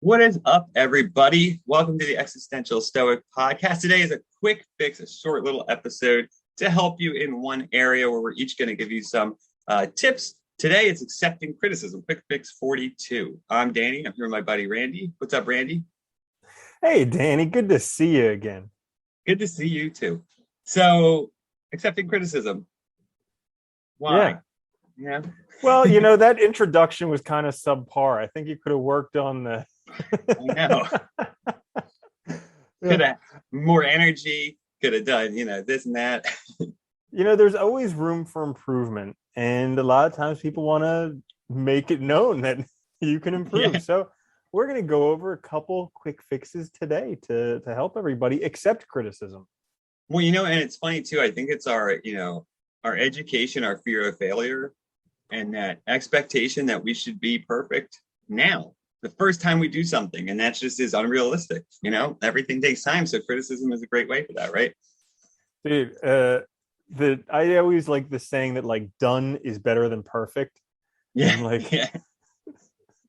What is up, everybody? Welcome to the Existential Stoic Podcast. Today is a quick fix, a short little episode to help you in one area where we're each going to give you some tips. Today it's accepting criticism, quick fix 42. I'm Danny. I'm here with my buddy Randy. What's up, Randy? Hey, Danny, good to see you again. Good to see you too. So, accepting criticism. Yeah. Why? Yeah, Well, that introduction was kind of subpar. I think you could have worked on the. I know. Could have more energy. Could have done, this and that. There's always room for improvement. And a lot of times people want to make it known that you can improve. Yeah. So we're going to go over a couple quick fixes today to help everybody accept criticism. Well, and it's funny too. I think it's our education, our fear of failure, and that expectation that we should be perfect now, the first time we do something. And that just is unrealistic. Everything takes time. So criticism is a great way for that, right? Dude, I always like the saying that like done is better than perfect. Yeah. And like, yeah.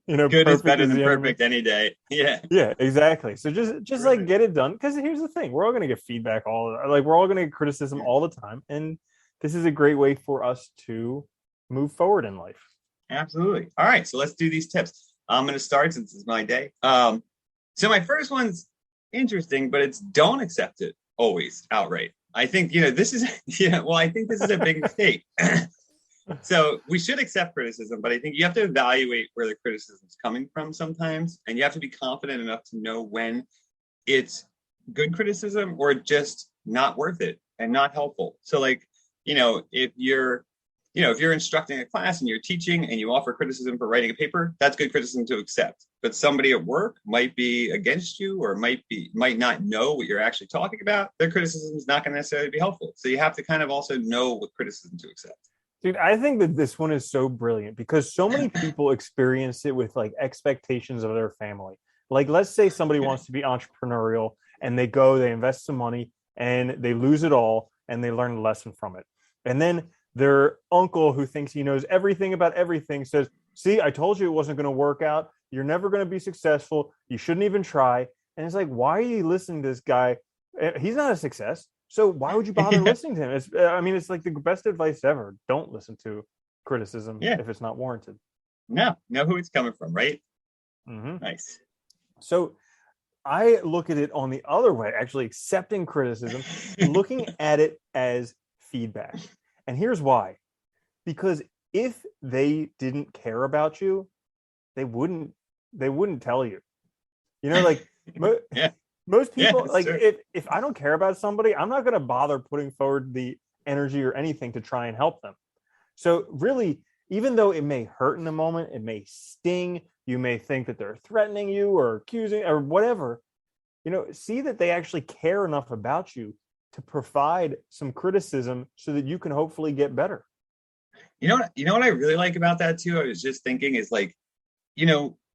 Good is better than the perfect any day. Yeah. Yeah, exactly. So just like get it done. Because here's the thing: we're all going to get feedback we're all going to get criticism all the time, and this is a great way for us to move forward in life. Absolutely. All right, so let's do these tips. I'm going to start since it's my day. So my first one's interesting, but it's don't accept it always outright. I think this is I think this is a big mistake. So we should accept criticism, but I think you have to evaluate where the criticism is coming from sometimes, and you have to be confident enough to know when it's good criticism or just not worth it and not helpful. So like, if you're instructing a class and you're teaching and you offer criticism for writing a paper, that's good criticism to accept. But somebody at work might be against you or might not know what you're actually talking about. Their criticism is not going to necessarily be helpful. So you have to kind of also know what criticism to accept. Dude, I think that this one is so brilliant because so many people experience it with like expectations of their family. Like, let's say somebody wants to be entrepreneurial and they invest some money and they lose it all and they learn a lesson from it. And then their uncle, who thinks he knows everything about everything, says, see, I told you it wasn't going to work out. You're never going to be successful. You shouldn't even try. And it's like, why are you listening to this guy? He's not a success. So why would you bother listening to him? It's like the best advice ever. Don't listen to criticism if it's not warranted. No, know who it's coming from, right? Mm-hmm. Nice. So I look at it on the other way, actually accepting criticism, looking at it as feedback. And here's why. Because if they didn't care about you, they wouldn't tell you. Most people, if I don't care about somebody, I'm not going to bother putting forward the energy or anything to try and help them. So really, even though it may hurt in the moment, it may sting, you may think that they're threatening you or accusing or whatever, see that they actually care enough about you to provide some criticism so that you can hopefully get better. You know what I really like about that too? I was just thinking is like,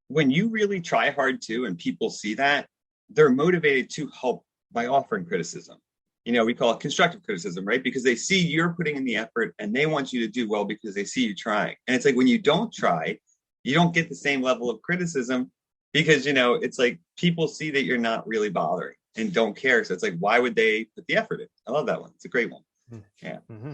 when you really try hard too, and people see that, they're motivated to help by offering criticism. We call it constructive criticism, right? Because they see you're putting in the effort and they want you to do well because they see you trying. And it's like when you don't try, you don't get the same level of criticism because, it's like people see that you're not really bothering and don't care. So it's like, why would they put the effort in? I love that one. It's a great one. Yeah. Mm-hmm.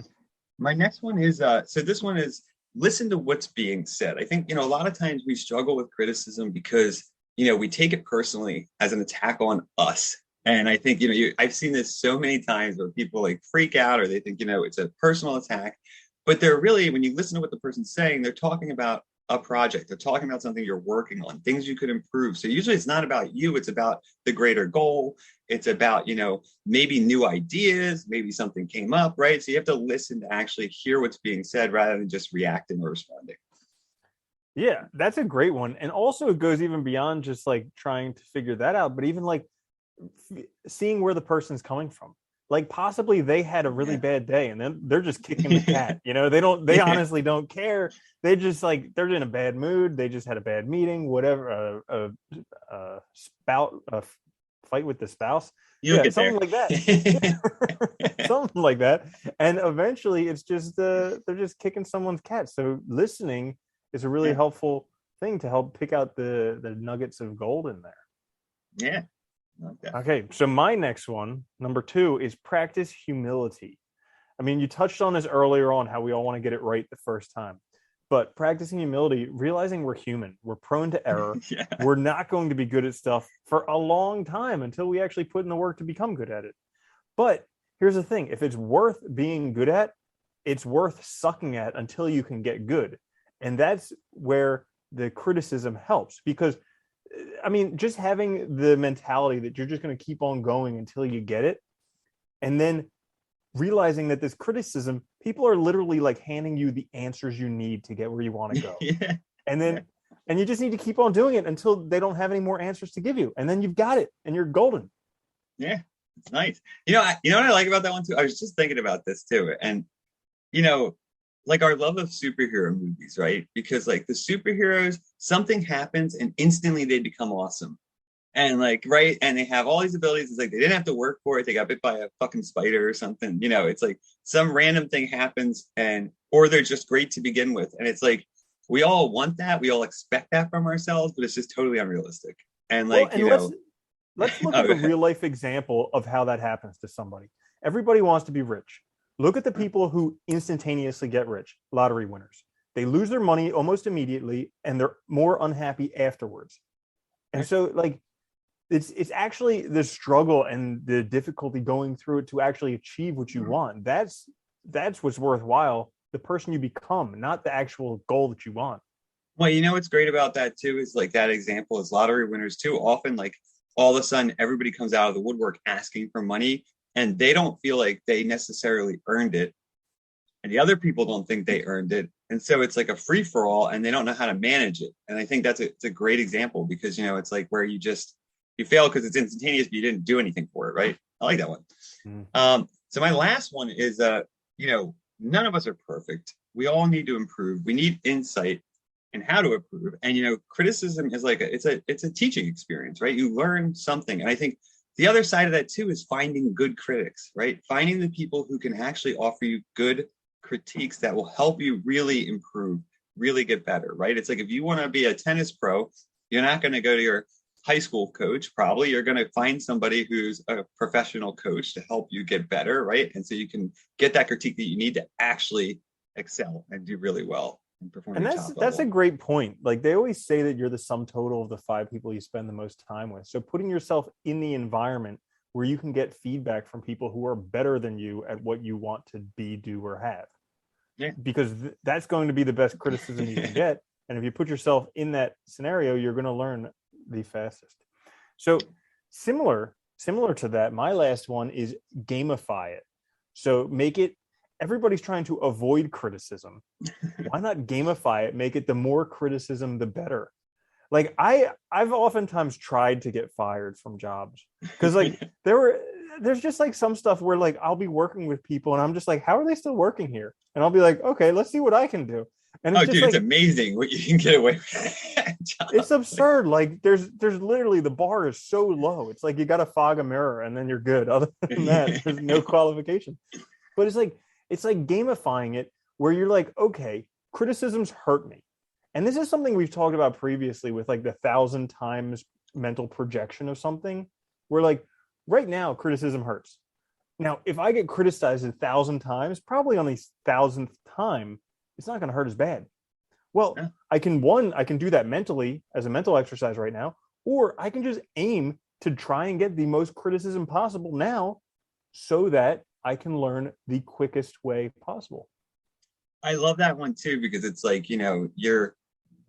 My next one is, so this one is listen to what's being said. I think, a lot of times we struggle with criticism because we take it personally as an attack on us. And I think, I've seen this so many times where people like freak out or they think, it's a personal attack. But they're really, when you listen to what the person's saying, they're talking about a project. They're talking about something you're working on, things you could improve. So usually it's not about you. It's about the greater goal. It's about, maybe new ideas, maybe something came up, right? So you have to listen to actually hear what's being said rather than just reacting or responding. Yeah, that's a great one. And also it goes even beyond just like trying to figure that out, but even like seeing where the person's coming from. Like possibly they had a really bad day and then they're just kicking the cat. They honestly don't care. They just like, they're in a bad mood. They just had a bad meeting, whatever, a fight with the spouse. Something like that. Something like that. And eventually it's just, they're just kicking someone's cat. So listening is a really helpful thing to help pick out the nuggets of gold in there. Yeah. I like that. Okay, so my next one, number 2, is practice humility. I mean, you touched on this earlier on, how we all want to get it right the first time. But practicing humility, realizing we're human, we're prone to error, Yeah. we're not going to be good at stuff for a long time until we actually put in the work to become good at it. But here's the thing, if it's worth being good at, it's worth sucking at until you can get good. And that's where the criticism helps, because I mean, just having the mentality that you're just going to keep on going until you get it, and then realizing that this criticism, people are literally like handing you the answers you need to get where you want to go. Yeah. And then, and you just need to keep on doing it until they don't have any more answers to give you. And then you've got it and you're golden. Yeah. It's nice. You know what I like about that one too? I was just thinking about this too. And, you know, like our love of superhero movies, right? Because like the superheroes, something happens and instantly they become awesome. And like, right. And they have all these abilities. It's like they didn't have to work for it. They got bit by a fucking spider or something. You know, it's like some random thing happens or they're just great to begin with. And it's like, we all want that. We all expect that from ourselves, but it's just totally unrealistic. And like, well, and let's look at a real life example of how that happens to somebody. Everybody wants to be rich. Look at the people who instantaneously get rich, lottery winners. They lose their money almost immediately and they're more unhappy afterwards. And so like, it's actually the struggle and the difficulty going through it to actually achieve what you want. That's what's worthwhile, the person you become, not the actual goal that you want. Well, you know what's great about that too is like that example is lottery winners too. Often like all of a sudden everybody comes out of the woodwork asking for money and they don't feel like they necessarily earned it. And the other people don't think they earned it. And so it's like a free for all and they don't know how to manage it. And I think it's a great example because, you know, it's like where you fail because it's instantaneous, but you didn't do anything for it, right? I like that one. So my last one is, you know, none of us are perfect. We all need to improve. We need insight in how to improve. And, you know, criticism is like, it's a teaching experience, right? You learn something. And I think the other side of that too is finding good critics, right? Finding the people who can actually offer you good critiques that will help you really improve, really get better, right? It's like, if you want to be a tennis pro, you're not going to go to your high school coach. Probably you're going to find somebody who's a professional coach to help you get better, right? And so you can get that critique that you need to actually excel and do really well and perform. And that's a great point. Like they always say that you're the sum total of the 5 people you spend the most time with. So putting yourself in the environment where you can get feedback from people who are better than you at what you want to be, do, or have. Yeah. Because that's going to be the best criticism you can get. And if you put yourself in that scenario, you're going to learn the fastest. So similar to that, my last one is gamify it. So make it, everybody's trying to avoid criticism. Why not gamify it? Make it the more criticism, the better. Like I've oftentimes tried to get fired from jobs because like there's just like some stuff where like I'll be working with people and I'm just like, how are they still working here? And I'll be like, okay, let's see what I can do. And it's it's amazing what you can get away with. It's absurd. Like there's literally, the bar is so low. It's like you got to fog a mirror and then you're good. Other than that, there's no qualification. But it's like gamifying it where you're like, okay, criticisms hurt me. And this is something we've talked about previously with like the 1,000 times mental projection of something, where like right now criticism hurts. Now, if I get criticized 1,000 times, probably on the 1,000th time, it's not going to hurt as bad. Well, yeah. I can do that mentally as a mental exercise right now, or I can just aim to try and get the most criticism possible now so that I can learn the quickest way possible. I love that one too, because it's like, you know,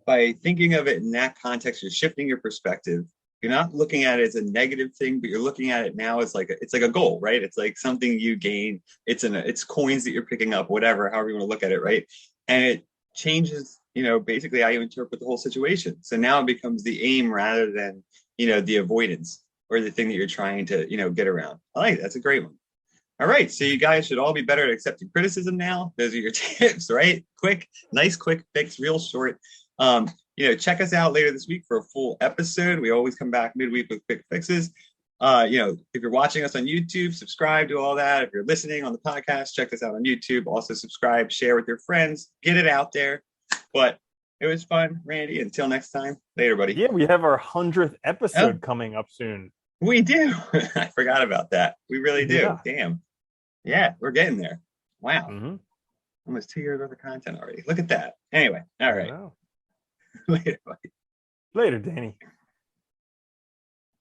by thinking of it in that context, you're shifting your perspective. You're not looking at it as a negative thing, but you're looking at it now as it's like a goal, right? It's like something you gain. It's coins that you're picking up, whatever, however you want to look at it, right? And it changes, you know, basically how you interpret the whole situation. So now it becomes the aim rather than, you know, the avoidance or the thing that you're trying to, you know, get around. I like it. That's a great one. All right. So you guys should all be better at accepting criticism now. Those are your tips, right? Quick fix, real short. You know, check us out later this week for a full episode. We always come back midweek with quick fixes. You know, if you're watching us on YouTube, subscribe to all that. If you're listening on the podcast, check us out on YouTube. Also subscribe, share with your friends, get it out there. But It was fun, Randy. Until next time. Later, buddy. Yeah, we have our 100th Oh, episode coming up soon. we do. I forgot about that. We really do. Yeah. Damn. Yeah, we're getting there. Wow. Mm-hmm. Almost 2 years worth of content already. Look at that. Anyway, all I right. know. Later, buddy. Later, Danny.